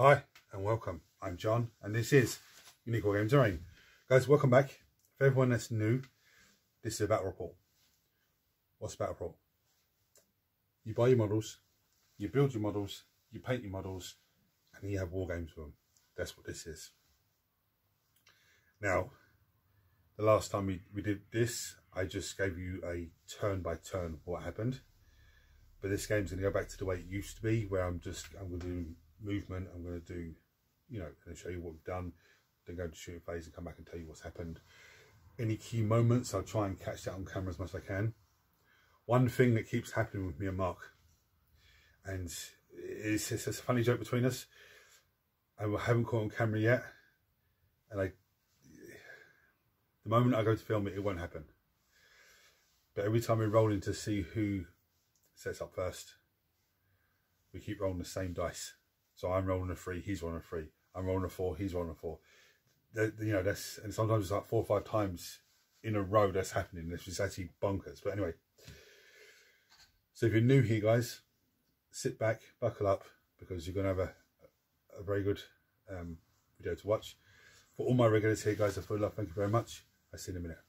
Hi and welcome. I'm John and this is Unique War Games Terrain. Guys, welcome back. For everyone that's new, this is a battle report. What's a battle report? You buy your models, you build your models, you paint your models, and then you have war games with them. That's what this is. Now, the last time we did this, I just gave you a turn by turn what happened. But this game's going to go back to the way it used to be, where I'm going to do movement, I'm going to do, going to show you what we've done, then go to shooting phase and come back and tell you what's happened. Any key moments, I'll try and catch that on camera as much as I can. One thing that keeps happening with me and Mark, and it's a funny joke between us, I haven't caught on camera yet, and the moment I go to film it, it won't happen. But every time we roll in to see who sets up first, we keep rolling the same dice. So I'm rolling a 3, he's rolling a 3. I'm rolling a 4, he's rolling a 4. That's, and sometimes it's like 4 or 5 times in a row that's happening. This is actually bonkers. But anyway, so if you're new here, guys, sit back, buckle up, because you're going to have a very good video to watch. For all my regulars here, guys, I feel love. Thank you very much. I'll see you in a minute.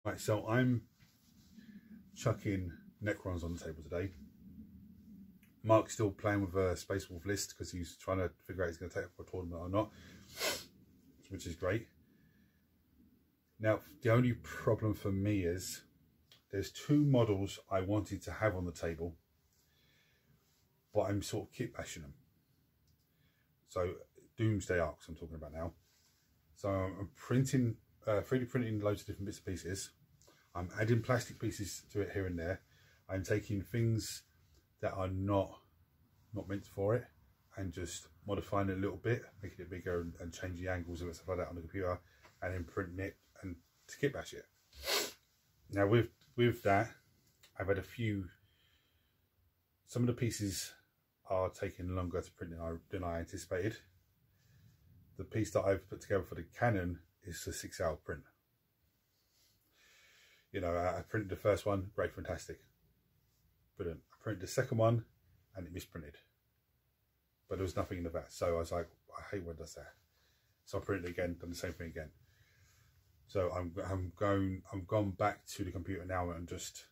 Right, so I'm chucking Necrons on the table today. Mark's still playing with a Space Wolf list because he's trying to figure out if he's going to take it for a tournament or not, which is great. Now, the only problem for me is there's 2 models I wanted to have on the table, but I'm sort of kit bashing them. So Doomsday Arcs I'm talking about now. So I'm printing, 3D printing loads of different bits and pieces. I'm adding plastic pieces to it here and there. I'm taking things that are not meant for it and just modifying it a little bit, making it bigger and changing the angles of it, stuff like that on the computer, and then printing it and to kit bash it. Now with that, I've had some of the pieces are taking longer to print than I anticipated. The piece that I've put together for the cannon is a 6-hour print. I printed the first one, great, fantastic, brilliant. I printed the second one and it misprinted, but there was nothing in the VAT. So I was like, I hate when it does that. So I printed it again, done the same thing again. So I'm gone back to the computer now and just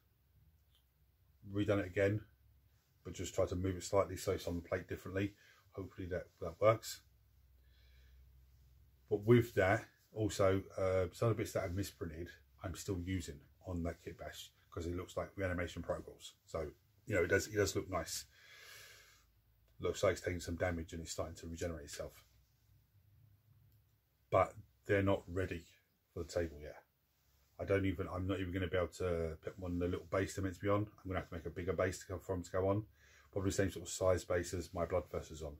redone it again, but just try to move it slightly so it's on the plate differently. Hopefully that works. But with that, also some of the bits that I've misprinted, I'm still using on that kit bash because it looks like reanimation protocols. So it does look nice. Looks like it's taking some damage and it's starting to regenerate itself. But they're not ready for the table yet. I'm not even going to be able to put them on the little base they're meant to be on. I'm going to have to make a bigger base for them to go on. Probably the same sort of size base as my Bloodthirst is on,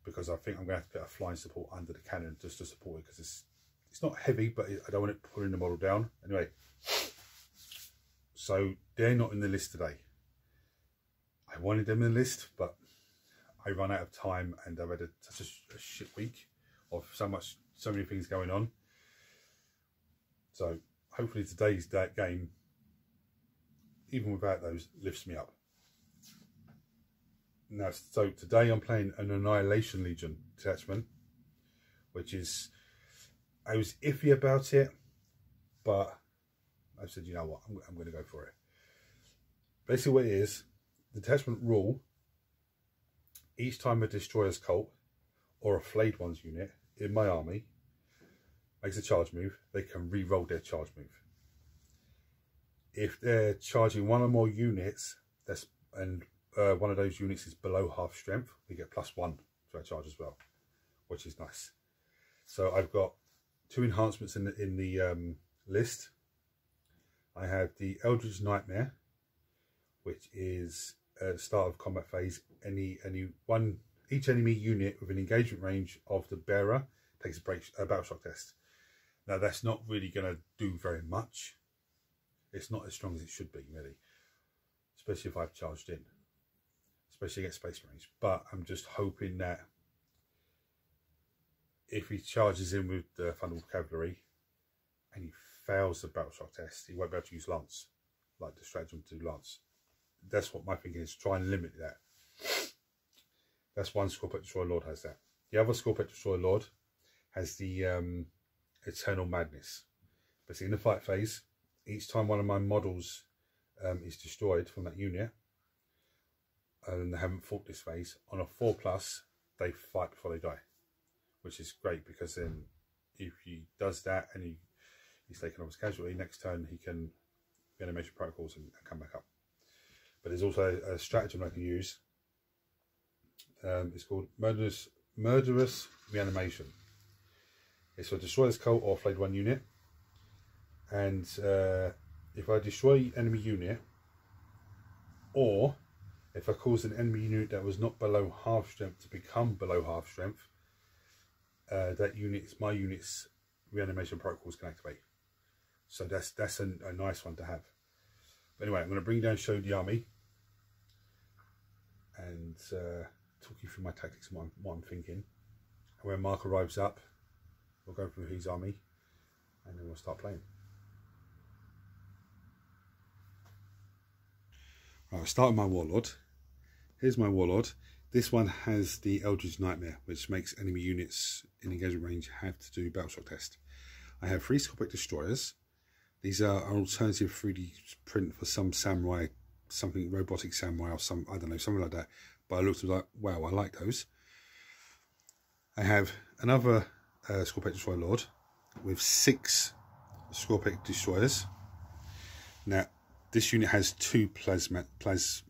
because I think I'm going to have to put a flying support under the cannon just to support it, because it's not heavy, but I don't want it pulling the model down. Anyway, so they're not in the list today. I wanted them in the list, but I ran out of time and I've had such a shit week of so many things going on. So hopefully today's game, even without those, lifts me up. Now, so today I'm playing an Annihilation Legion detachment, which is, I was iffy about it, but I said, you know what, I'm going to go for it. Basically what it is, the detachment rule, each time a Destroyer's Cult or a Flayed Ones unit in my army makes a charge move, they can re-roll their charge move. If they're charging 1 or more units, one of those units is below half strength, they get +1 to our charge as well, which is nice. So I've got 2 enhancements in the list. I have the Eldritch Nightmare, which is at the start of combat phase, each enemy unit with an engagement range of the bearer takes a battle shock test. Now that's not really going to do very much. It's not as strong as it should be, really, especially if I've charged in, especially against Space Marines. But I'm just hoping that if he charges in with the Thunderbolt Cavalry and he fails the battle shock test, he won't be able to use Lance, like the stratagem to do Lance. That's what my thinking is, try and limit that. That's one Scorpio Destroyer Lord has that. The other Scorpio Destroyer Lord has the Eternal Madness. But in the fight phase, each time one of my models is destroyed from that unit, and they haven't fought this phase, on a 4+, they fight before they die, which is great, because then if he does that and he's taken off his casualty, next turn he can reanimation protocols and come back up. But there's also a stratagem I can use. It's called Murderous Reanimation. It's a destroy this cult or flayed one unit, and if I destroy enemy unit, or if I cause an enemy unit that was not below half strength to become below half strength, my unit's reanimation protocols can activate. So that's a nice one to have. But anyway, I'm going to bring you down, show the army, and talk you through my tactics and what I'm thinking. And when Mark arrives up, we'll go through his army, and then we'll start playing. Right, I'll start with my Warlord. Here's my Warlord. This one has the Eldritch Nightmare, which makes enemy units in engagement range have to do battle shock test. I have 3 Scorpic Destroyers. These are an alternative 3D print for some samurai, something robotic samurai or some, I don't know, something like that. But I looked at it like, wow, I like those. I have another Scorpic Destroyer Lord with 6 Scorpic Destroyers. Now, this unit has 2 plasmacytes,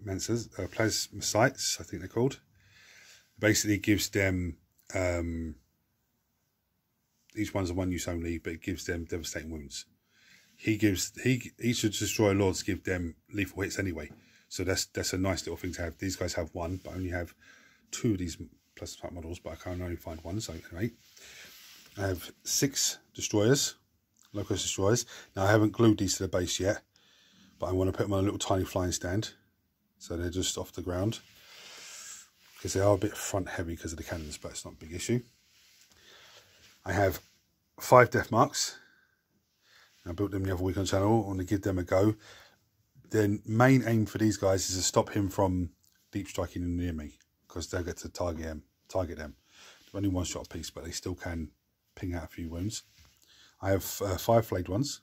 I think they're called. Basically, it gives them, each one's a 1 use only, but it gives them devastating wounds. Each of the Destroyer Lords give them lethal hits anyway. So that's a nice little thing to have. These guys have 1, but I only have 2 of these plasma type models, but I can only find 1. So anyway, I have 6 destroyers, Locust Destroyers. Now I haven't glued these to the base yet, but I want to put them on a little tiny flying stand, so they're just off the ground, because they are a bit front heavy because of the cannons, but it's not a big issue. I have 5 Death Marks. I built them the other week on the channel. I want to give them a go. The main aim for these guys is to stop him from deep striking near me, because they'll get to target them. They're only 1 shot apiece, but they still can ping out a few wounds. I have 5 flayed ones.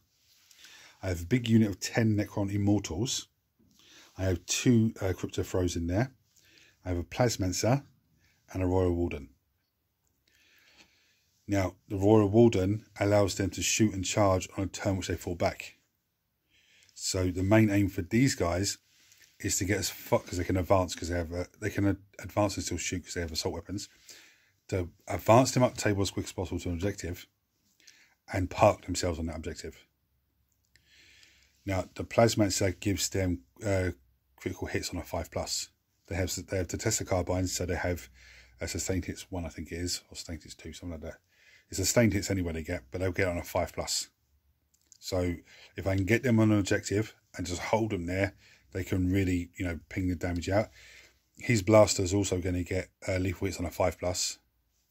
I have a big unit of 10 Necron Immortals. I have 2 Crypto Throws in there. I have a Plasmancer and a Royal Warden. Now, the Royal Warden allows them to shoot and charge on a turn which they fall back. So the main aim for these guys is to get as far, because they can advance, because they can advance and still shoot because they have assault weapons, to advance them up the table as quick as possible to an objective and park themselves on that objective. Now, the Plasmancer gives them critical hits on a 5+. They have the Tesla carbines, so they have a sustained hits 1, I think it is, or sustained hits 2, something like that. It's sustained hits anyway they get, but they'll get on a 5+. So if I can get them on an objective and just hold them there, they can really, ping the damage out. His blaster is also going to get lethal hits on a 5+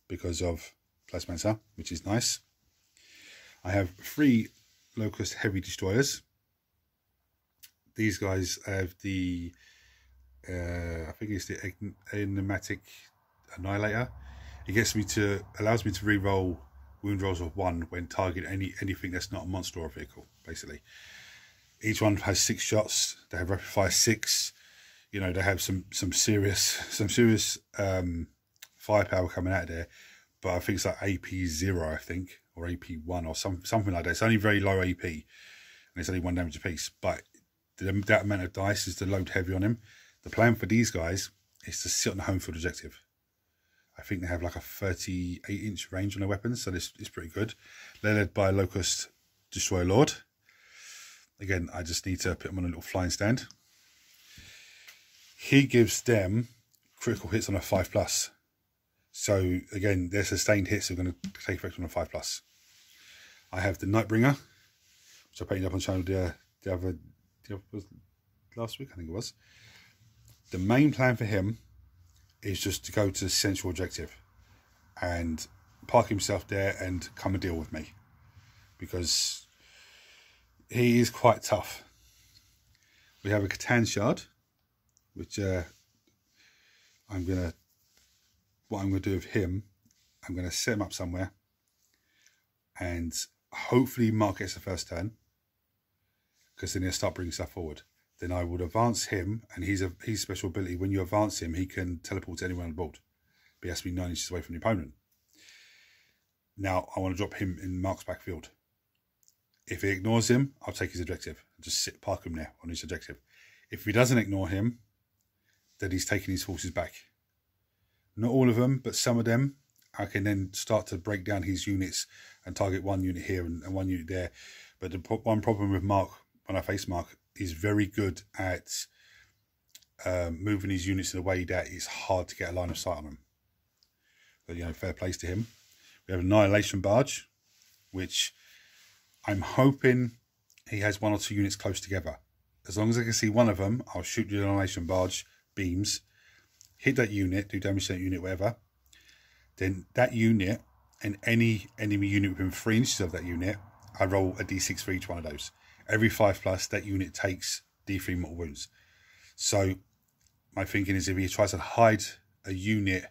because of Plasmancer, which is nice. I have 3 Locust Heavy Destroyers. These guys have the, I think it's the Enigmatic Annihilator. It allows me to re-roll wound rolls of 1 when targeting anything that's not a monster or a vehicle, basically. Each one has 6 shots. They have rapid fire 6. They have some serious firepower coming out of there. But I think it's like AP 0, I think, or AP 1 or something like that. It's only very low AP, and it's only 1 damage apiece. But that amount of dice is to load heavy on him. The plan for these guys is to sit on the home field objective. I think they have like a 38-inch range on their weapons, so this is pretty good. They're led by a Locust Destroyer Lord. Again, I just need to put them on a little flying stand. He gives them critical hits on a 5+. So again, their sustained hits are going to take effect on a 5+. I have the Nightbringer, which I painted up on the channel the other last week, I think it was. The main plan for him is just to go to the central objective and park himself there and come and deal with me, because he is quite tough. We have a Catan shard, which what I'm gonna do with him, I'm gonna set him up somewhere, and hopefully Mark gets the first turn, because then he'll start bringing stuff forward. Then I would advance him, and his special ability, when you advance him, he can teleport to anywhere on the board, but he has to be 9 inches away from the opponent. Now I want to drop him in Mark's backfield. If he ignores him, I'll take his objective and just park him there on his objective. If he doesn't ignore him, then he's taking his forces back. Not all of them, but some of them. I can then start to break down his units and target one unit here and one unit there. But the one problem with Mark, when I face Mark, he's very good at moving his units in a way that it's hard to get a line of sight on them. But, you know, fair plays to him. We have an Annihilation Barge, which I'm hoping he has 1 or 2 units close together. As long as I can see one of them, I'll shoot the Annihilation Barge beams, hit that unit, do damage to that unit, whatever. Then that unit and any enemy unit within 3 inches of that unit, I roll a d6 for each one of those. Every 5+, that unit takes d3 mortal wounds. So my thinking is, if he tries to hide a unit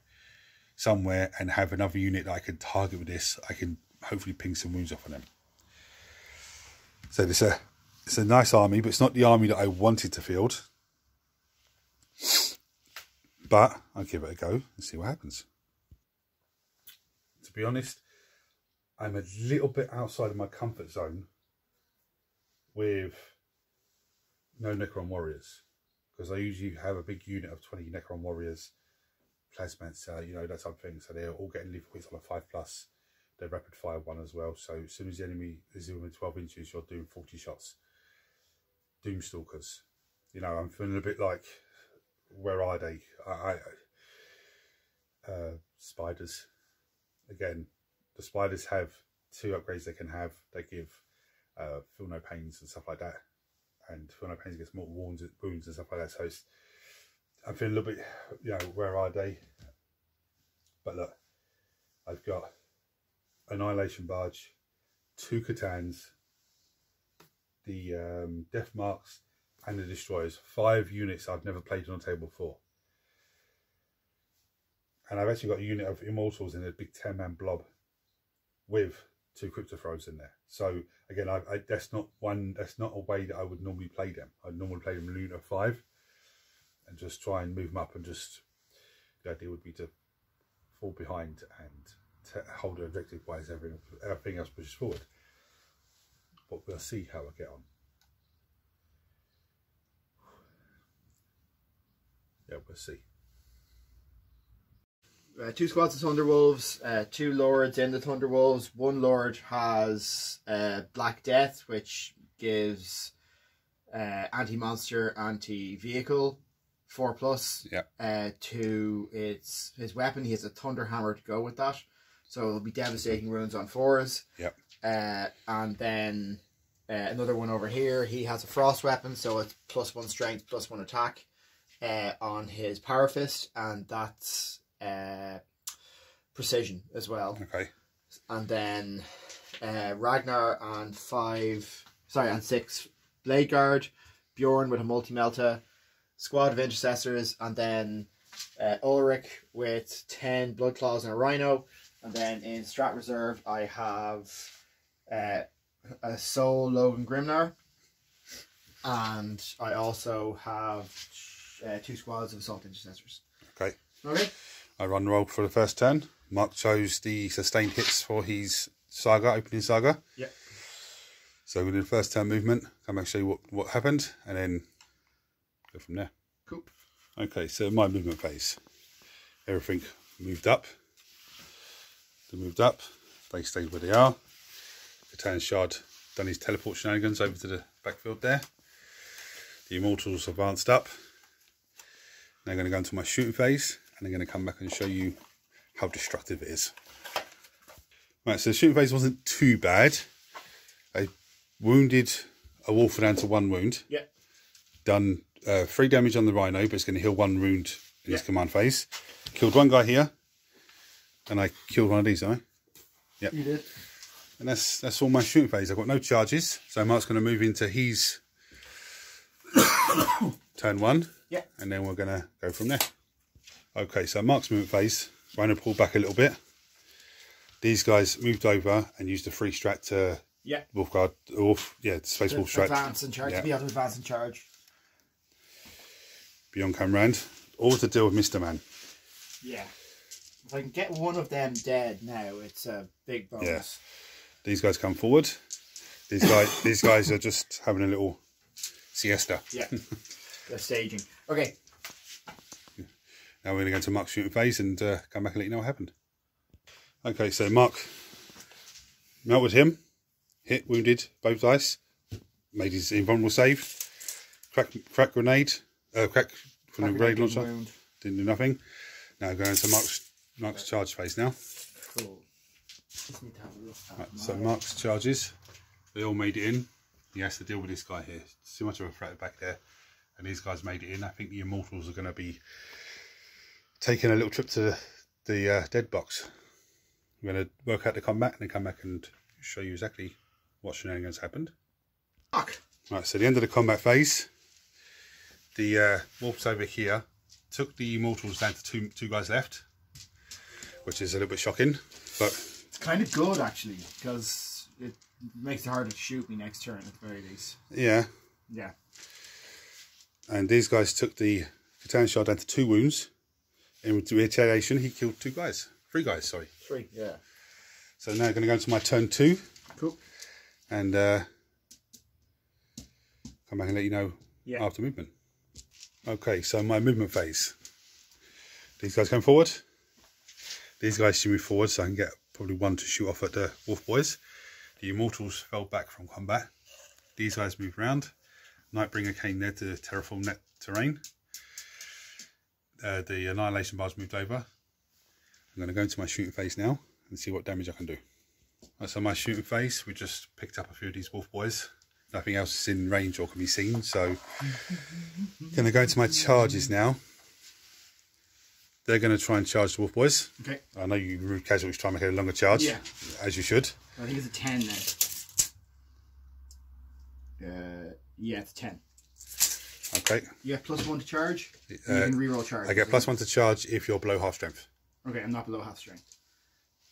somewhere and have another unit that I can target with this, I can hopefully ping some wounds off on them. So it's a nice army, but it's not the army that I wanted to field. But I'll give it a go and see what happens. To be honest, I'm a little bit outside of my comfort zone with no Necron warriors, because I usually have a big unit of 20 Necron warriors, plasmancer, you know, that type of thing. So they're all getting lethal hits on a 5+. They're rapid fire 1 as well. So as soon as the enemy is within 12 inches, you're doing 40 shots. Doomstalkers. You know, I'm feeling a bit like, where are they? Spiders. Again, the spiders have 2 upgrades they can have. They give feel no pains and stuff like that. And feel no pains gets more wounds and stuff like that. So it's, I'm feeling a little bit, you know, where are they? But look, I've got Annihilation Barge, 2 Catans, the Death Marks, and the Destroyers. 5 units I've never played on the table before. And I've actually got a unit of Immortals in a big 10-man blob with 2 Crypto Throws in there. So again, that's not a way that I would normally play them. I'd normally play them unit of 5 and just try and move them up, and just, the idea would be to fall behind and hold an objective while everything else pushes forward. But we'll see how I get on. Yeah, we'll see. 2 squads of Thunderwolves, 2 lords in the Thunderwolves. 1 lord has Black Death, which gives anti-monster, anti-vehicle 4+. Yeah. To his weapon, he has a Thunder Hammer to go with that, so it'll be devastating wounds on 4s. Yep. And then another one over here, he has a Frost weapon, so it's +1 strength, +1 attack on his Power Fist, and that's precision as well. Okay. And then Ragnar and 6 Blade Guard, Bjorn with a multi-melta, squad of Intercessors, and then Ulrich with 10 Blood Claws and a Rhino. And then in Strat Reserve I have a Soul Logan Grimnar, and I also have 2 squads of Assault Intercessors. Okay. Okay. I run roll for the first turn. Mark chose the sustained hits for his saga, opening saga. Yeah. So we do the first turn movement, come back and show you what happened, and then go from there. Cool. Okay, so my movement phase. Everything moved up. They moved up. They stayed where they are. Catan Shard done his teleport shenanigans over to the backfield there. The Immortals advanced up. Now I'm going to go into my shooting phase, and I'm going to come back and show you how destructive it is. Right, so the shooting phase wasn't too bad. I wounded a wolf down to 1 wound. Yeah. Done 3 damage on the Rhino, but it's going to heal 1 wound in his command phase. Killed 1 guy here, and I killed one of these, didn't I? Yep. You did. And that's all my shooting phase. I've got no charges, so Mark's going to move into his turn 1. Yeah. And then we're going to go from there. Okay, so Mark's movement phase. I'm going to pull back a little bit. These guys moved over and used the free strat to Space Wolf strat. Advance and charge. Yeah. To be able to advance and charge. Beyond come round. All to deal with Mr. Man. Yeah. If I can get one of them dead now, it's a big bonus. Yeah. These guys come forward. These guys are just having a little siesta. Yeah. They're staging. Okay. Now we're going to go into Mark's shooting phase and come back and let you know what happened. Okay, so Mark melted him, hit, wounded, both dice, made his invulnerable save, crack grenade, crack from the grenade launcher, didn't do nothing. Now going into Mark's charge phase now. Cool. Just need to have a look at Right, so Mark's charges, they all made it in. He has to deal with this guy here. It's too much of a threat back there. And these guys made it in. I think the Immortals are going to be taking a little trip to the dead box. I'm going to work out the combat and then come back and show you exactly what shenanigans happened. Fuck. Right, so the end of the combat phase, the wolves over here took the Immortals down to two guys left, which is a little bit shocking, but it's kind of good actually, because it makes it harder to shoot me next turn at the very least. Yeah. Yeah. And these guys took the Catan shot down to 2 wounds. In retaliation, he killed 3 guys, sorry. 3, yeah. So now I'm going to go into my turn 2. Cool. And come back and let you know after movement. Okay, so my movement phase. These guys come forward. These guys should move forward so I can get probably 1 to shoot off at the Wolf Boys. The Immortals fell back from combat. These guys moved around. Nightbringer came there to terraform net terrain. The Annihilation bars moved over. I'm going to go into my shooting phase now and see what damage I can do. Right, so my shooting phase, we just picked up a few of these Wolf Boys. Nothing else is in range or can be seen, so going to go into my charges now. They're going to try and charge the Wolf Boys. Okay. I know you rude casuals try and make a longer charge, as you should. I think it's a 10 now. Yeah, it's 10. Okay. You get +1 to charge. You can reroll charge. I get +1 to charge if you're below half strength. Okay, I'm not below half strength.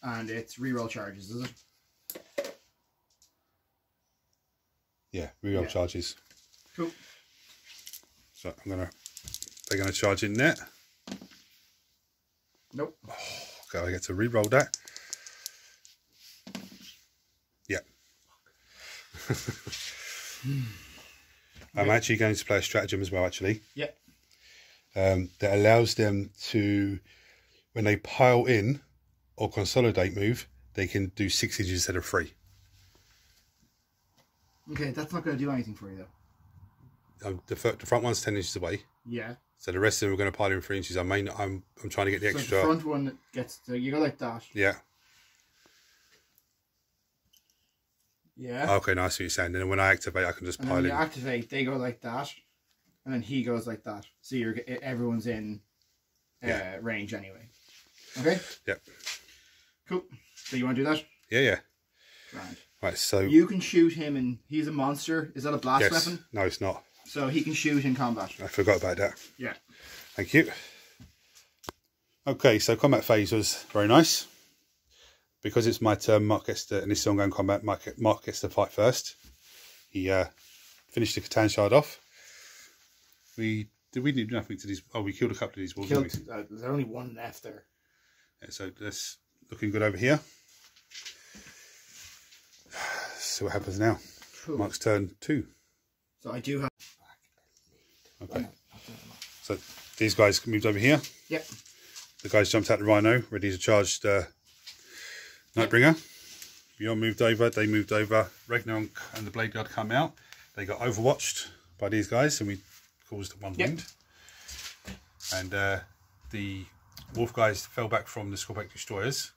And it's reroll charges, is it? Yeah, reroll charges. Cool. So they're gonna charge in there. Nope. Oh, okay, I get to reroll that. Yeah. I'm actually going to play a stratagem as well, actually. Yep. That allows them to, when they pile in or consolidate move, they can do 6 inches instead of 3. Okay, that's not going to do anything for you, though. The front one's 10 inches away. Yeah. So the rest of them are going to pile in 3 inches. I'm trying to get the extra. The front one gets you go like that. Yeah. Yeah. Okay, nice what you're saying. And then when I activate, I can just pile in. When you activate, they go like that, and then he goes like that. So everyone's in range anyway. Okay. Yep. Cool. So you want to do that? Yeah. Right. Right. So you can shoot him, and he's a monster. Is that a blast weapon? No, it's not. So he can shoot in combat. I forgot about that. Yeah. Thank you. Okay, so combat phase was very nice. Because it's my turn, Mark gets to, and this is ongoing combat, Mark gets to fight first. He finished the Catan shard off. We didn't do nothing to these. Oh, we killed a couple of these wolves. There's only 1 left there. Yeah, so that's looking good over here. So what happens now? Cool. Mark's turn 2. So I do have. Okay. So these guys moved over here. Yep. The guys jumped out the Rhino, ready to charge the Nightbringer. Beyond moved over, they moved over. Ragnar and the Blade Guard come out. They got overwatched by these guys, and we caused 1 wound. And the Wolf guys fell back from the Scorpion Destroyers.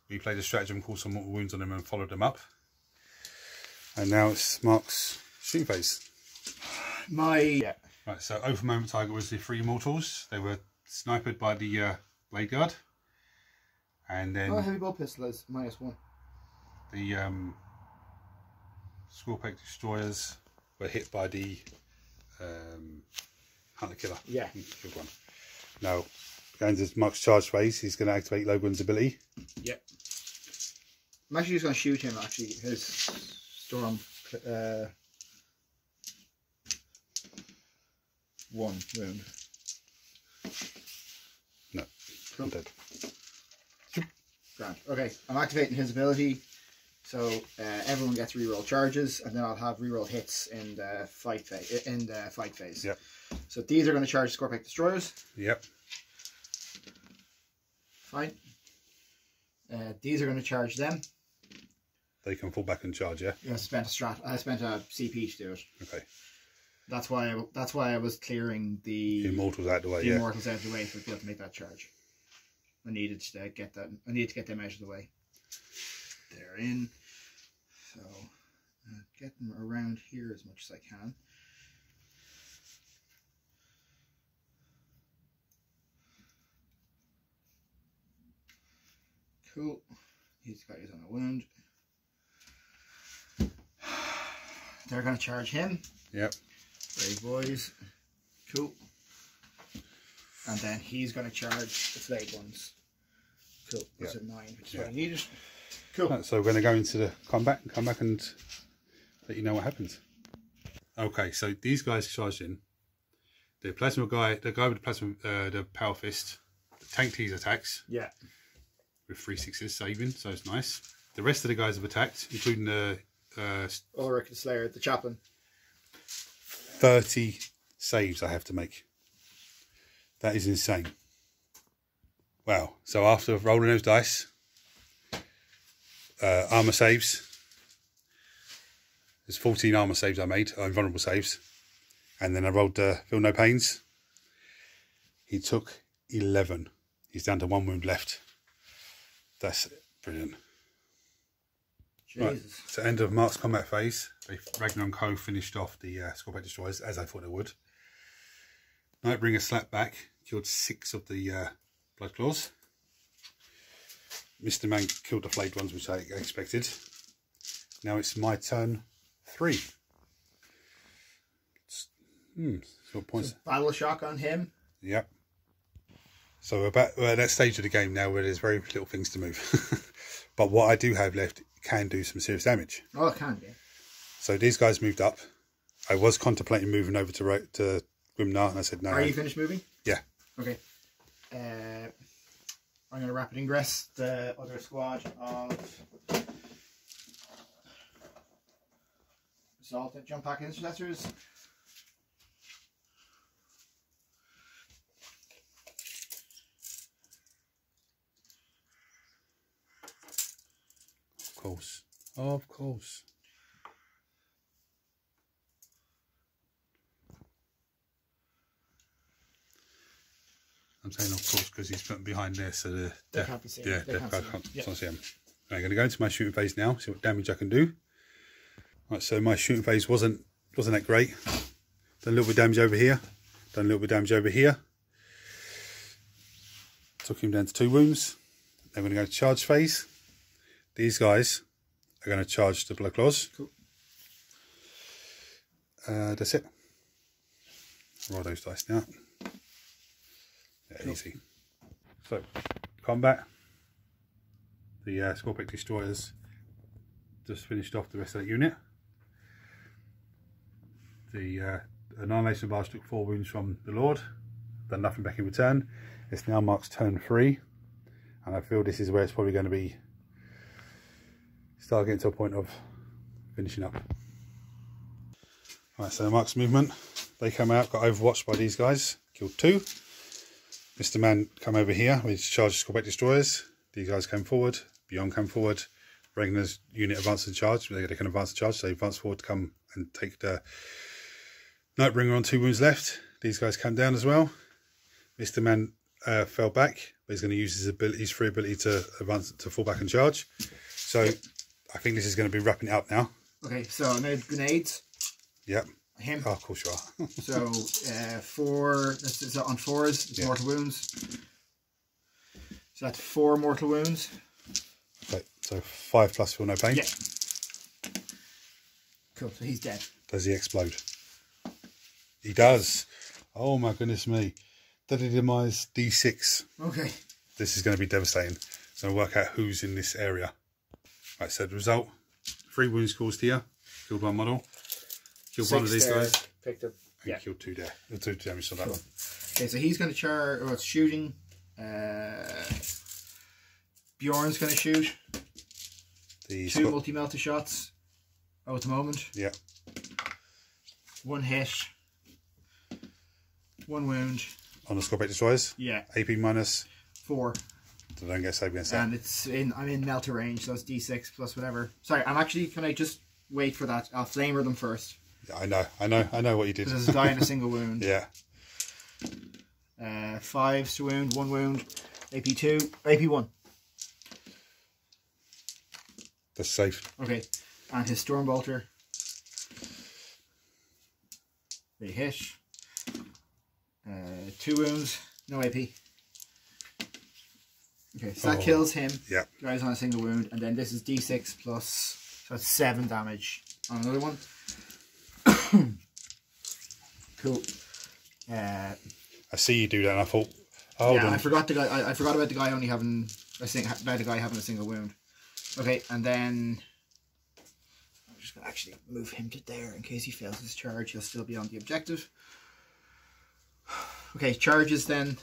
We played a stratagem, caused some mortal wounds on them, and followed them up. And now it's Mark's shooting phase. Right, so over moment target was the 3 mortals. They were sniped by the Blade Guard. And then heavy bolt pistol is -1. the Scorpic destroyers were hit by the Hunter Killer. Yeah. Good one. Now, going to Mark's charge phase, he's going to activate Logan's ability. Yep. I'm actually just going to shoot him, actually. His storm... 1 wound. No, cool. I'm dead. Grand. Okay, I'm activating his ability, so everyone gets reroll charges, and then I'll have reroll hits in the fight phase. Yep. So these are going to charge Scorpic destroyers. Yep. Fine. These are going to charge them. They can fall back and charge, yeah. I spent a CP to do it. Okay. That's why I was clearing the Immortals out of the way. The Immortals out of the way for people to make that charge. I needed to get them out of the way. They're in. So get them around here as much as I can. Cool. He's got his own wound. They're going to charge him. Yep. Brave boys. Cool. And then he's going to charge the flayed ones. Cool. That's at 9, which is what I needed. Cool. Right, so we're going to go into the combat and come back and let you know what happens. Okay, so these guys charged in. The plasma guy, the guy with the plasma, the power fist, tanked his attacks. Yeah. With 3 6s saving, so it's nice. The rest of the guys have attacked, including the Ulrich the Slayer, the chaplain. 30 saves I have to make. That is insane. Wow. So after rolling those dice, armor saves. There's 14 armor saves I made, invulnerable saves. And then I rolled Feel No Pains. He took 11. He's down to 1 wound left. That's brilliant. Jesus. Right, so end of Mark's combat phase. Ragnar and Co finished off the Scorpic destroyers as I thought they would. Nightbringer slapped back, killed 6 of the Blood Claws. Mr. Man killed the flayed ones, which I expected. Now it's my turn 3. So points. So battle shock on him. Yep. So we're at that stage of the game now where there's very little things to move. But what I do have left can do some serious damage. Oh, it can, yeah. So these guys moved up. I was contemplating moving over to Grimnar, and I said no. Are you finished moving? Yeah. Okay. I'm going to rapid ingress the other squad of Assault Jump Pack Intercessors. Of course. Of course. I'm saying of course because he's putting behind there, so the can't be seen. Yeah, They can't see him. I'm going to go into my shooting phase now, see what damage I can do. Right, so my shooting phase wasn't that great. Done a little bit of damage over here. Done a little bit of damage over here. Took him down to 2 wounds. Then we're going to go to charge phase. These guys are going to charge the Blood Claws. Cool. That's it. Roll those dice now. Yeah, cool. Easy. So, combat. The Scorpic Destroyers just finished off the rest of that unit. The Annihilation Barge took 4 wounds from the Lord. Done nothing back in return. It's now Mark's turn 3. And I feel this is where it's probably going to be start getting to a point of finishing up. Right, so Mark's movement. They come out, got overwatched by these guys. Killed 2. Mr. Man come over here with charged Scorpic Destroyers. These guys came forward. Beyond came forward. Ragnar's unit advanced and charge. They can advance and charge, so they advance forward to come and take the Nightbringer on 2 wounds left. These guys come down as well. Mr. Man fell back, but he's going to use his free ability to advance, to fall back and charge. So I think this is going to be wrapping it up now. Okay, so I made grenades. Yep. Him. Oh, of course you are. So 4. This is on 4s. It's mortal wounds. So that's 4 mortal wounds. Okay, so 5 plus feel no pain. Yeah. Cool, so he's dead. Does he explode? He does. Oh my goodness me. Deadly demise D6. Okay. This is going to be devastating. So I'll work out who's in this area. Right, so the result, 3 wounds caused here. Killed 1 model. Killed 1 of these guys. Picked up. And killed 2 there. 2 damage on that one. Okay, so he's going to charge, or it's shooting. Bjorn's going to shoot. The 2 multi-melter shots. Oh, at the moment. Yeah. 1 hit. 1 wound. On the scorpion destroyers? Yeah. AP minus 4. So don't get saved against that. And it's I'm in melter range, so it's D6 plus whatever. Sorry, can I just wait for that? I'll flamer them first. Yeah, I know what you did. There's a die in a single wound. Yeah. 5s to wound, 1 wound. AP2, AP1. That's safe. Okay. And his Stormbolter. They hit. 2 wounds, no AP. Okay, so that kills him. Yeah. Guy's on a single wound, and then this is D6 plus, so that's 7 damage on another one. Cool. I see you do that, and I thought, hold on. I forgot I forgot about the guy only having about the guy having a single wound. Okay, and then I'm just gonna actually move him to there in case he fails his charge. He'll still be on the objective. Okay, charges then.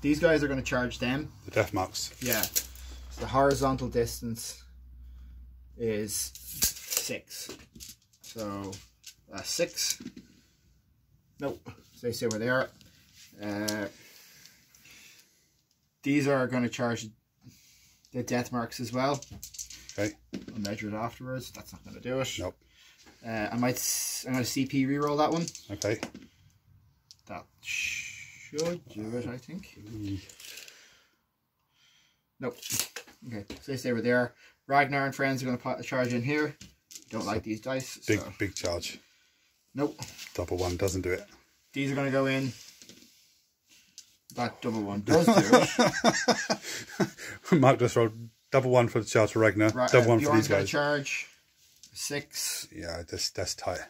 These guys are going to charge them. The death marks. Yeah. So the horizontal distance is 6. So 6. Nope. So they stay where they are. These are going to charge the death marks as well. Okay. I'll measure it afterwards. That's not going to do it. Nope. I'm going to CP reroll that one. Okay. That should do it, I think. Nope. Okay, so they stay where they are. Ragnar and friends are going to charge in here. Don't like these dice. Big charge. Nope. Double 1 doesn't do it. These are going to go in. That double 1 does do it. Mark just rolled double 1 for the charge for Ragnar. Double 1 for these guys. Charge 6. Yeah, that's tight.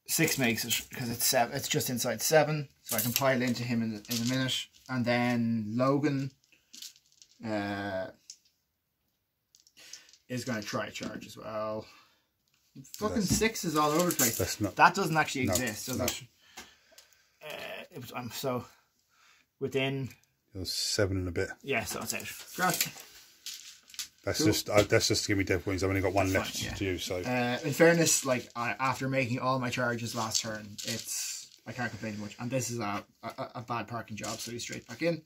6 makes it because it's 7. It's just inside 7, so I can pile into him in a minute. And then Logan is going to try a charge as well. Fucking 6 is all over the place. That doesn't actually exist, does it? I'm so within. It was 7 and a bit. Yeah, so it's out. Great. That's cool. That's just to give me death wounds. I've only got 1 left to use. So in fairness, like after making all my charges last turn, I can't complain much. And this is a bad parking job, so he's straight back in.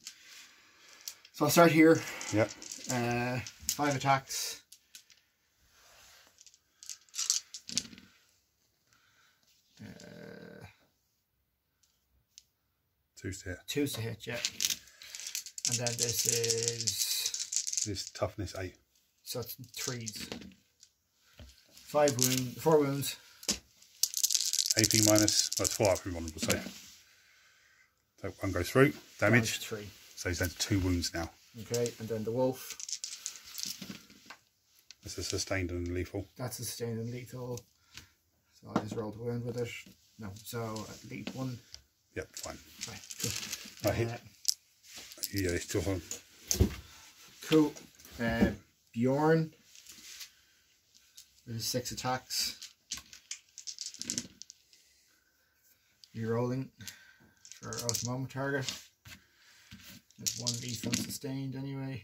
So I'll start here. Yep. 5 attacks. Two's to hit. 2's to hit, yeah. And then this is toughness 8. So it's 3s. 4 wounds. AP minus. That's 4 AP one. We'll say. Yeah. So 1 goes through. Damage. 3. So he's down to 2 wounds now. Okay, and then the wolf. This is sustained and lethal. That's sustained and lethal. So I just rolled a wound with it. No, so at least 1. Yep, fine. Right, cool. I hit. Yeah, he's still on. Cool. Bjorn. There's 6 attacks. Rerolling for at the moment target. There's 1 lethal sustained anyway.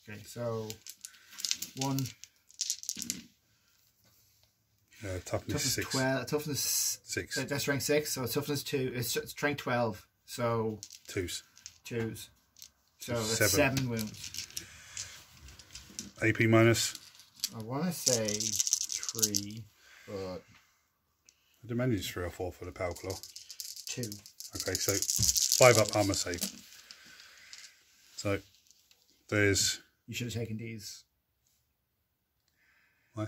Okay, so 1. Toughness 6. 12. Toughness 6. That's strength 6. So toughness 2. It's strength 12. So 2s. So that's 7 wounds. AP minus. I want to say 3, but I did manage 3 or 4 for the power claw. 2. Okay, so 5 up armor save. So there's. You should have taken these. Why?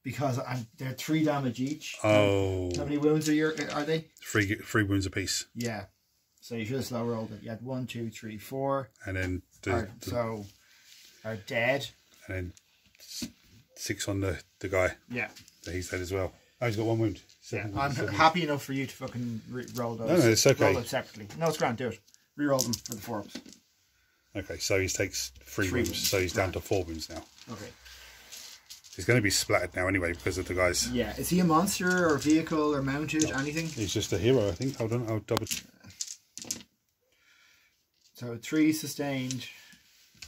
because they're 3 damage each. Oh. How many wounds are they? 3 wounds apiece. Yeah. So you should have slow rolled it. You had 1, 2, 3, 4. And then are dead. And then 6 on the guy. Yeah. So he's dead as well. Oh, he's got 1 wound. I'm happy enough for you to fucking roll those. No, it's okay. Roll them separately. No, it's grand. Do it. Re-roll them for the 4-ups. Okay, so he takes 3 wounds. So he's down to 4 wounds now. Okay. He's going to be splattered now anyway because of the guys. Yeah. Is he a monster or vehicle or mounted? No. Anything? He's just a hero, I think. Hold on, I'll double. So 3 sustained.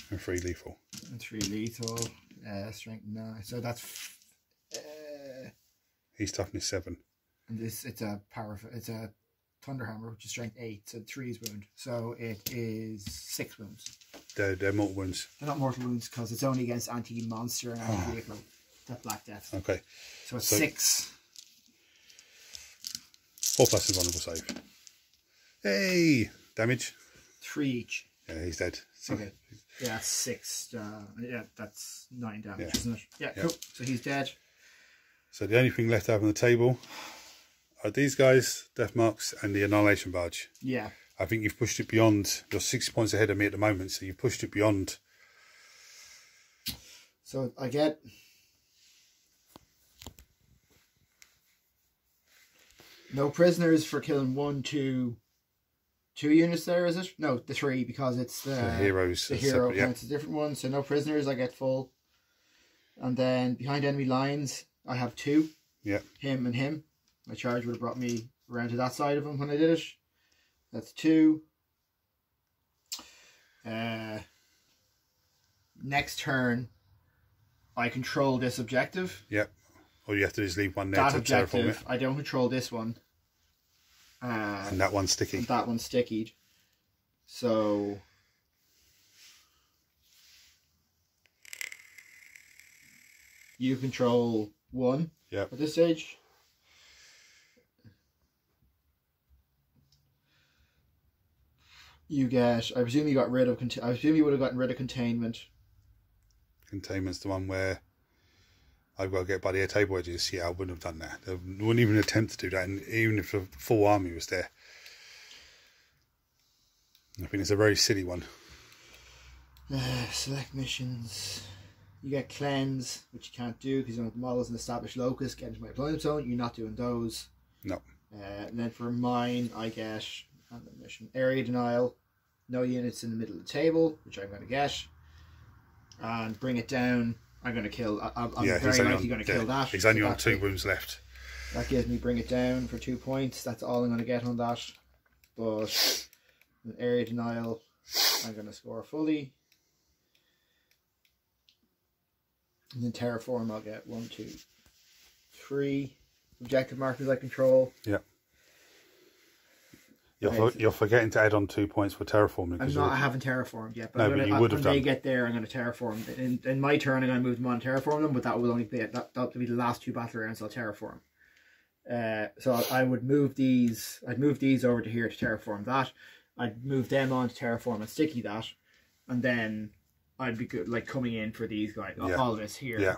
And 3 lethal. And 3 lethal. Strength 9. So that's. He's toughness 7. And it's a thunder hammer, which is strength 8. So 3 is wound. So it is 6 wounds. They're mortal wounds. They're not mortal wounds because it's only against anti-monster and anti-vehicle. That Black Death. Okay. So it's 6. 4+ invulnerable save. Hey! Damage? 3 each. Yeah, he's dead. Okay. Yeah, that's 6. Yeah, that's 9 damage, Yeah. isn't it? Yeah, cool. So he's dead. So the only thing left out on the table are these guys, Death Marks, and the Annihilation Barge. Yeah. I think you've pushed it beyond. You're 6 points ahead of me at the moment, so you've pushed it beyond. So I get... no prisoners for killing 2 units there, is it? No, the 3, because it's the heroes. The hero counts a different one. So no prisoners, I get full. And then behind enemy lines, I have 2. Yeah. Him and him. My charge would have brought me around to that side of him when I did it. That's 2. Next turn, I control this objective. Yep. Or you have to just leave one there to terraform it. I don't control this one. And that one's sticky. And that one's stickied. So you control 1 at this stage. You get, I presume you got rid of, I presume you would have gotten rid of containment. Containment's the one where I've got to get by the table edges. Yeah, I wouldn't have done that. I wouldn't even attempt to do that, and even if the full army was there. I think it's a very silly one. Select missions. You get cleanse, which you can't do because you don't have the models and established locus. Get into my deployment zone. You're not doing those. No. And then for mine, I get mission area denial. No units in the middle of the table, which I'm going to get. And bring it down. I'm going to kill. I'm very likely going to kill that. He's only on 2 wounds left. That gives me bring it down for 2 points. That's all I'm going to get on that. But area denial, I'm going to score fully. And then terraform, I'll get 1, 2, 3 objective markers I control. Yeah. You're forgetting to add on 2 points for terraforming. I haven't terraformed yet. But you would have done. When they get there, I'm going to terraform. In my turn, I'm going to move them on and terraform them, but that will only be that'll be the last 2 battle rounds I'll terraform. So I would move these. I'd move these over to here to terraform that. I'd move them on to terraform and sticky that, and then I'd be good, like coming in for these guys. All this here. Yeah.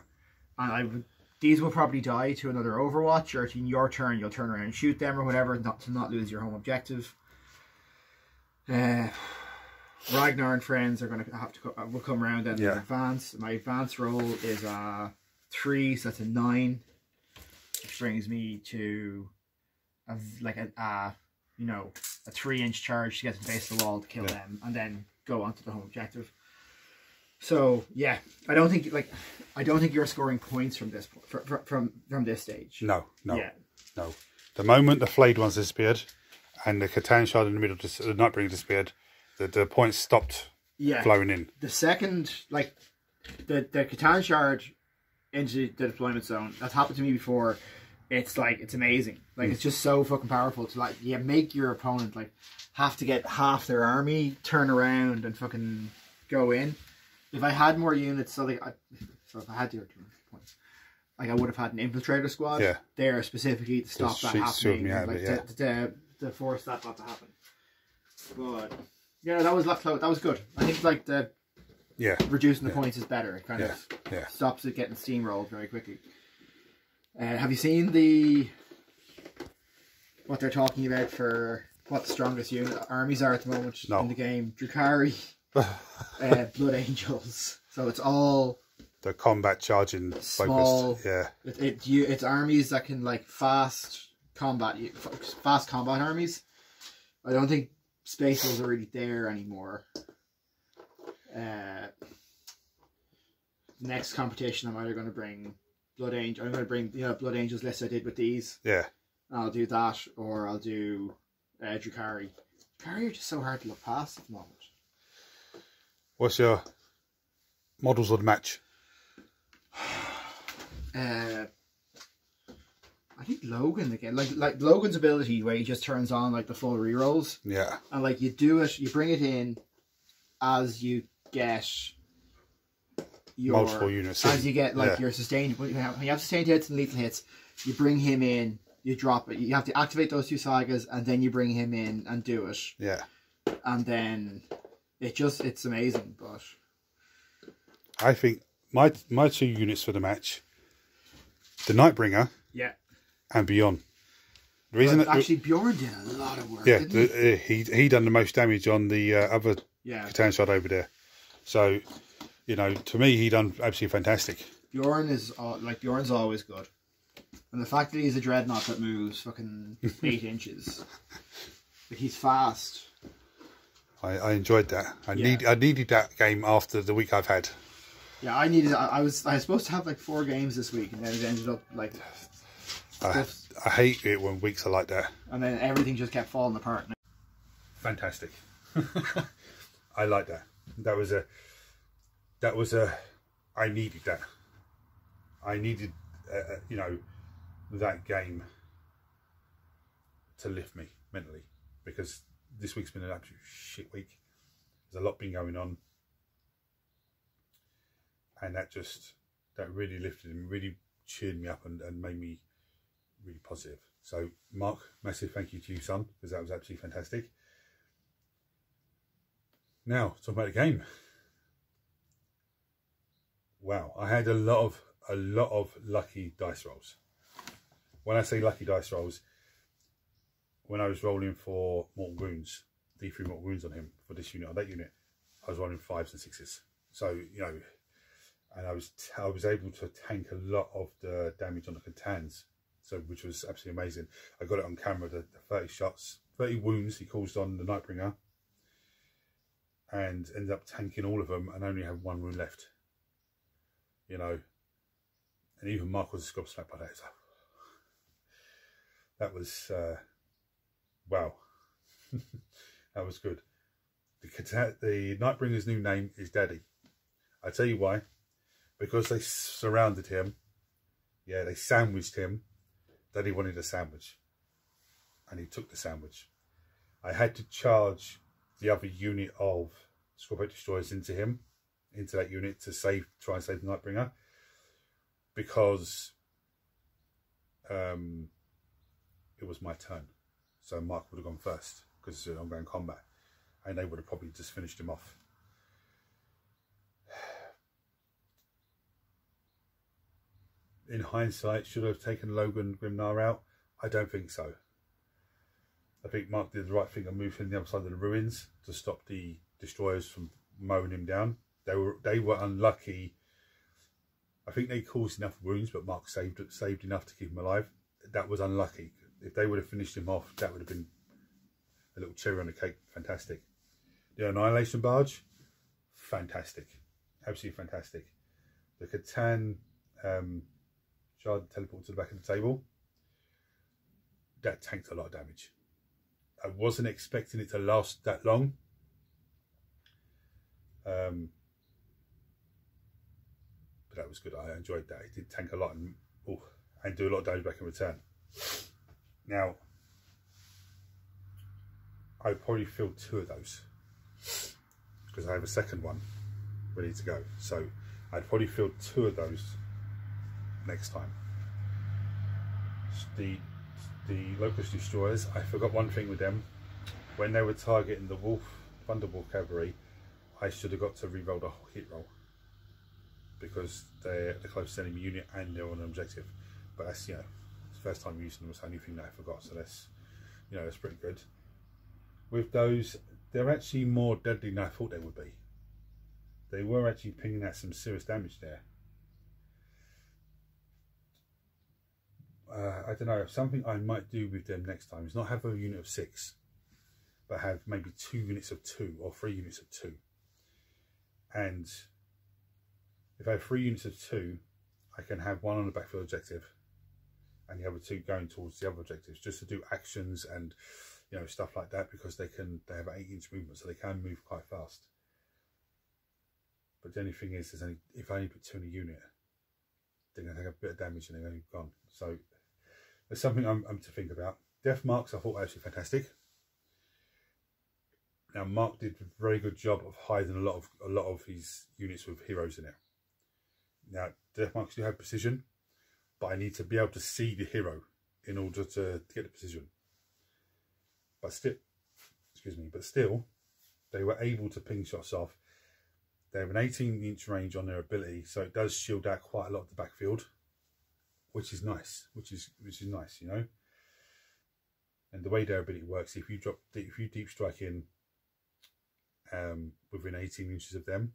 And these will probably die to another Overwatch, or in your turn you'll turn around and shoot them or whatever, to not lose your home objective. Ragnar and friends are going to have to will come around and advance. My advance roll is a 3, so that's a 9, which brings me to a 3-inch charge to get to the base of the wall to kill them, and then go on to the home objective. So yeah, I don't think you're scoring points from this from this stage. No. The moment the flayed ones disappeared, and the Catan shard in the middle, the Nightbringer disappeared, the points stopped flowing in. The second, the Catan shard into the deployment zone, that's happened to me before. It's amazing. It's just so fucking powerful to make your opponent have to get half their army, turn around and fucking go in. If I had more units, if I had the points, I would have had an infiltrator squad there specifically to stop that happening, to force that not to happen. But yeah, that was close. That was good. I think reducing the points is better. It kind of stops it getting steamrolled very quickly. Have you seen what they're talking about for what the strongest armies are at the moment in the game? Drukhari, Blood Angels. So it's all the combat charging small, focused. Yeah. It's armies that can like fast combat armies. I don't think Space Wolves are really there anymore. Next competition, I'm either going to bring Blood Angel. I'm going to bring Blood Angels list I did with these. Yeah. I'll do that, or I'll do Drukhari. Drukhari are just so hard to look past at the moment. What's your models of the match? I think Logan again, like Logan's ability where he just turns on like the full rerolls. Yeah. And like you do it, you bring it in as you get your multiple units. As you get like your sustained, when you have sustained hits and lethal hits, you bring him in, you drop it. You have to activate those 2 sagas, and then you bring him in and do it. Yeah. And then it's amazing. But I think my 2 units for the match, the Nightbringer. Yeah. And Beyond. The reason actually Bjorn did a lot of work. Yeah, didn't he done the most damage on the other Catan side over there. So, to me, he done absolutely fantastic. Bjorn's always good, and the fact that he's a dreadnought that moves fucking 8 inches, but he's fast. I enjoyed that. I needed that game after the week I've had. Yeah, I needed. I was supposed to have like 4 games this week, and then it ended up like. I hate it when weeks are like that. And then everything just kept falling apart. Fantastic. I like that. That was a. I needed that. I needed, that game to lift me mentally, because this week's been an absolute shit week. There's a lot been going on, and that really lifted me, really cheered me up, and made me really positive. So Mark, massive thank you to you, son, because that was absolutely fantastic. Now talking about the game. Wow, I had a lot of lucky dice rolls. When I say lucky dice rolls, when I was rolling for mortal wounds, D3 mortal wounds on him for this unit, on that unit, I was rolling 5s and 6s. So and I was able to tank a lot of the damage on the Catans. So, which was absolutely amazing. I got it on camera, the 30 shots, 30 wounds he caused on the Nightbringer, and ended up tanking all of them and only have 1 wound left. And even Mark was gobsmacked by that. So that was, wow. That was good. The Nightbringer's new name is Daddy. I tell you why. Because they surrounded him. Yeah, they sandwiched him. Daddy wanted a sandwich, and he took the sandwich. I had to charge the other unit of Scorpion Destroyers into that unit to try and save the Nightbringer, because it was my turn. So Mark would have gone first because it's ongoing combat, and they would have probably just finished him off. In hindsight, should I have taken Logan Grimnar out? I don't think so. I think Mark did the right thing and moved him the other side of the ruins to stop the destroyers from mowing him down. They were unlucky. I think they caused enough wounds, but Mark saved enough to keep him alive. That was unlucky. If they would have finished him off, that would have been a little cherry on the cake. Fantastic. The Annihilation Barge, fantastic. Absolutely fantastic. The Catan Shard teleport to the back of the table. That tanked a lot of damage. I wasn't expecting it to last that long. But that was good. I enjoyed that. It did tank a lot and do a lot of damage back in return. Now, I probably filled 2 of those because I have a second one ready to go. So I'd probably filled 2 of those next time. The Locust Destroyers, I forgot one thing with them. When they were targeting the Thunderwolf Cavalry, I should have got to re-roll the hit roll, because they're the closest enemy unit and they're on an objective. but that's, you know, it's the first time using them. It's the only thing that I forgot, so that's, you know, that's pretty good. With those, they're actually more deadly than I thought they would be. They were actually pinging out some serious damage there. I don't know, something I might do with them next time is not have a unit of 6, but have maybe 2 units of 2 or 3 units of 2. And if I have 3 units of 2, I can have 1 on the backfield objective and the other 2 going towards the other objectives, just to do actions and, you know, stuff like that, because they have 8-inch movement, so they can move quite fast. But the only thing is, if I only put 2 in a unit, they're going to take a bit of damage and they're going to be gone. So there's something I'm to think about. Death marks I thought were actually fantastic. Now Mark did a very good job of hiding a lot of his units with heroes in it. Now death marks do have precision, but I need to be able to see the hero in order to get the precision. But still, excuse me, but still, they were able to ping shots off. They have an 18-inch range on their ability, so it does shield out quite a lot of the backfield, which is nice. Which is nice, you know. And the way their ability works, if you deep strike in within 18 inches of them,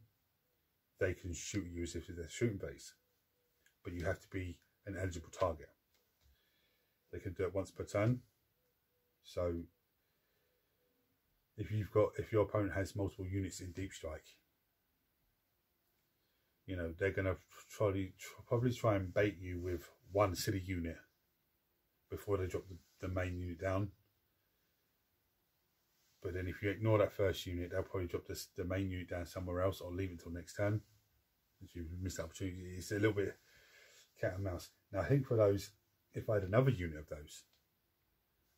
they can shoot you as if they're shooting base, but you have to be an eligible target. They can do it once per turn. So if your opponent has multiple units in deep strike, you know, they're going to probably try and bait you with one silly unit before they drop the main unit down. But then if you ignore that first unit, they'll probably drop the main unit down somewhere else or leave it until next turn. If you miss the opportunity, it's a little bit cat and mouse. Now I think for those, if I had another unit of those,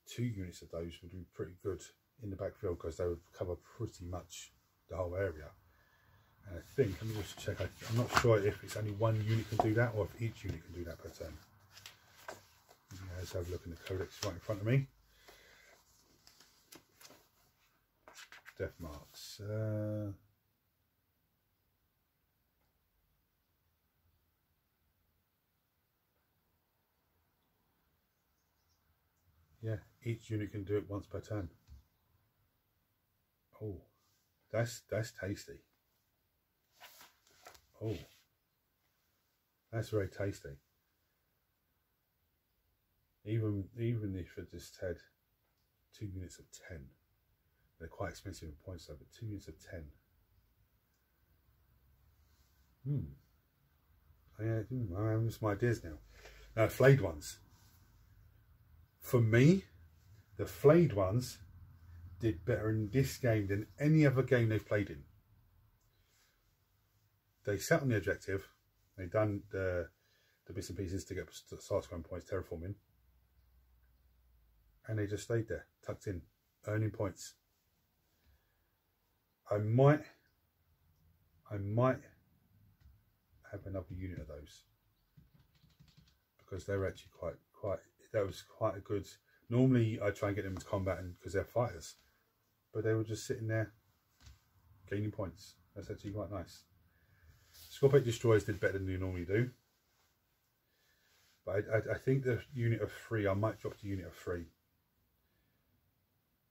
2 units of those would be pretty good in the backfield, because they would cover pretty much the whole area. And I think, let me just check, I'm not sure if it's only 1 unit can do that or if each unit can do that per turn. Let's have a look in the codex right in front of me. Death marks. Yeah, each unit can do it once per turn. Oh, that's tasty. Oh, that's very tasty. Even if it just had 2 units of 10, they're quite expensive in points though, but 2 units of 10. I'm having some ideas now. Now, flayed ones. For me, the flayed ones did better in this game than any other game they've played in. They sat on the objective, they done the bits and pieces to get start scoring points, terraforming, and they just stayed there, tucked in, earning points. I might have another unit of those, because they're actually that was quite a good. Normally I try and get them into combat because they're fighters, but they were just sitting there gaining points. That's actually quite nice. Scorpion Destroyers did better than you normally do, but I think the unit of 3, I might drop the unit of 3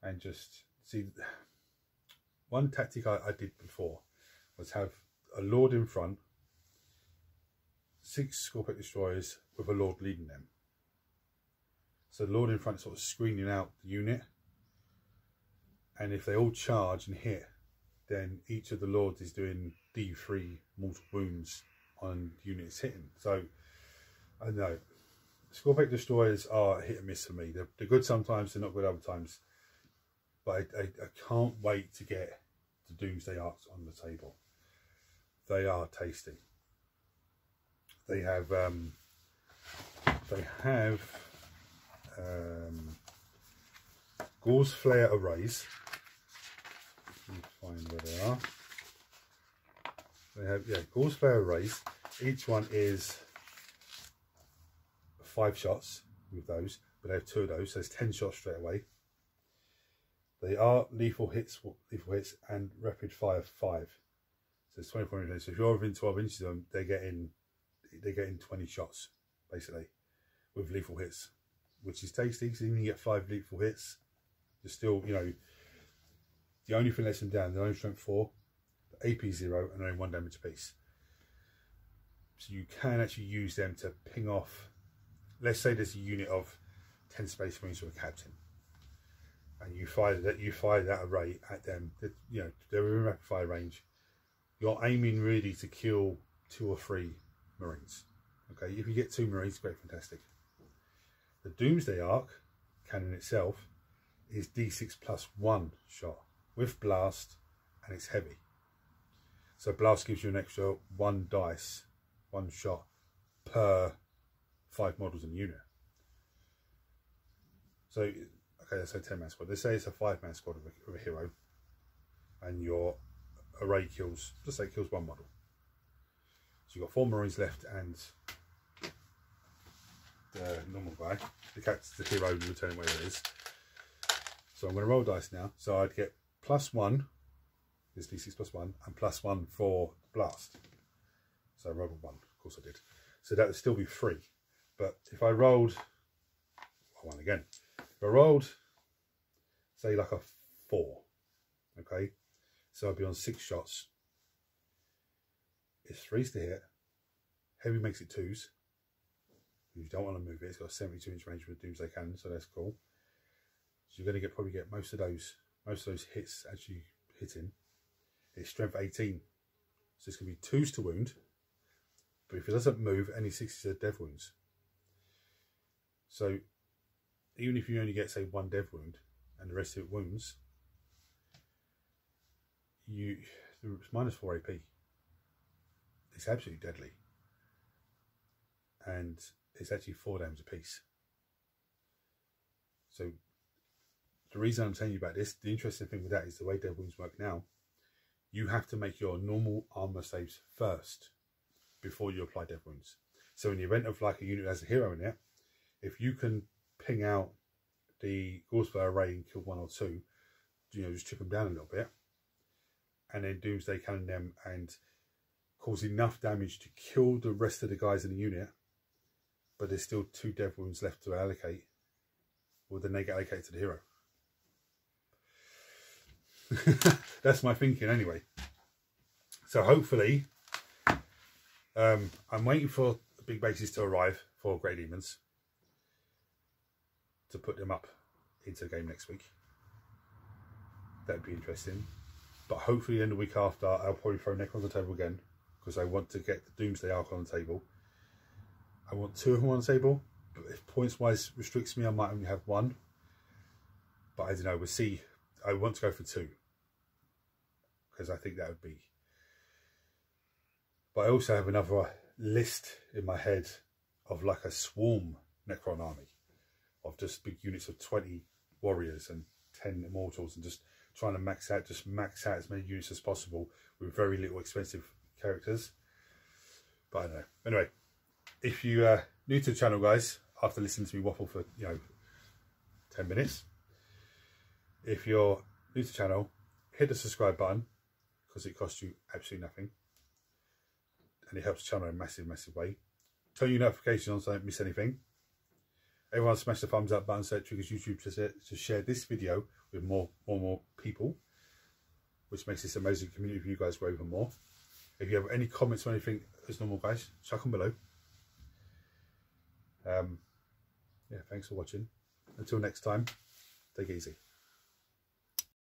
and just see. One tactic I did before was have a Lord in front, 6 Scorpion Destroyers with a Lord leading them. So the Lord in front is sort of screening out the unit, and if they all charge and hit, then each of the Lords is doing D3 mortal wounds on units hitting. So I don't know, Scorpion Destroyers are hit and miss for me. They're good sometimes, they're not good other times. But I can't wait to get the Doomsday Arcs on the table. They are tasty. They have Gauze Flare Arrays. Let me find where they are. They have, yeah, Gauze Flare Arrays. Each one is 5 shots with those, but they have 2 of those, so there's 10 shots straight away. They are lethal hits and rapid fire 5. So it's 24 inches. So if you're within 12 inches of them, they're getting 20 shots basically with lethal hits, which is tasty because even you get 5 lethal hits, you're still, you know, the only thing lets them down, they're only strength 4, AP 0, and only 1 damage apiece. So you can actually use them to ping off. Let's say there's a unit of 10 Space Marines with a captain, and you fire that array at them. You know, they're in rapid fire range. You're aiming really to kill 2 or 3 Marines. Okay, if you get 2 Marines, great, fantastic. The Doomsday Arc cannon itself is D6 plus 1 shot with blast, and it's heavy. So blast gives you an extra 1 dice, 1 shot per 5 models in the unit. So, okay, let's say 10-man squad. Let's say it's a 5-man squad of a hero, and your array kills, just say it kills 1 model. So you've got 4 Marines left and the normal guy, the hero returning where it is. So I'm going to roll dice now. So I'd get +1, this D6 plus 1, and +1 for blast. So I rolled 1, of course I did. So that would still be 3. But if I rolled, 1 again. If I rolled, say like a 4, okay, so I'd be on 6 shots. It's 3s to hit. Heavy makes it 2s. You don't want to move it. It's got a 72-inch range with a Doomsday Cannon, so that's cool. So you're going to probably get most of those hits actually hitting. It's strength 18, so it's going to be 2s to wound. But if it doesn't move, any 6s are death wounds. So even if you only get, say, 1 death wound and the rest of it wounds, it's -4 AP. It's absolutely deadly, and it's actually 4 damage a piece. So the reason I'm telling you about this, the interesting thing with that is the way death wounds work now. You have to make your normal armor saves first before you apply death wounds. So in the event of like a unit that has a hero in it, if you can ping out the Gorsefire array and kill 1 or 2, you know, just chip them down a little bit, and then Doomsday Cannon them and cause enough damage to kill the rest of the guys in the unit, but there's still 2 death wounds left to allocate, well then they get allocated to the hero. That's my thinking anyway. So hopefully, I'm waiting for the big bases to arrive for Grey Demons to put them up into the game next week. That'd be interesting. But hopefully in the week after, I'll probably throw Necrons on the table again, because I want to get the Doomsday Arc on the table. I want 2 of them on the table, but if points wise restricts me, I might only have 1. But I don't know, we'll see. I want to go for 2, because I think that would be. But I also have another list in my head of like a swarm Necron army, of just big units of 20 warriors and 10 immortals, and just trying to max out as many units as possible with very little expensive characters. But I don't know. Anyway, if you new to the channel, guys, after listening to me waffle for 10 minutes, if you're new to the channel, hit the subscribe button, because it costs you absolutely nothing, and it helps the channel in a massive way. Turn your notifications on so I don't miss anything. Everyone smash the thumbs up button so it triggers YouTube to share this video with more people, which makes this amazing community for you guys grow even more. If you have any comments or anything, as normal, guys, chuck them below. Yeah, thanks for watching. Until next time, take it easy.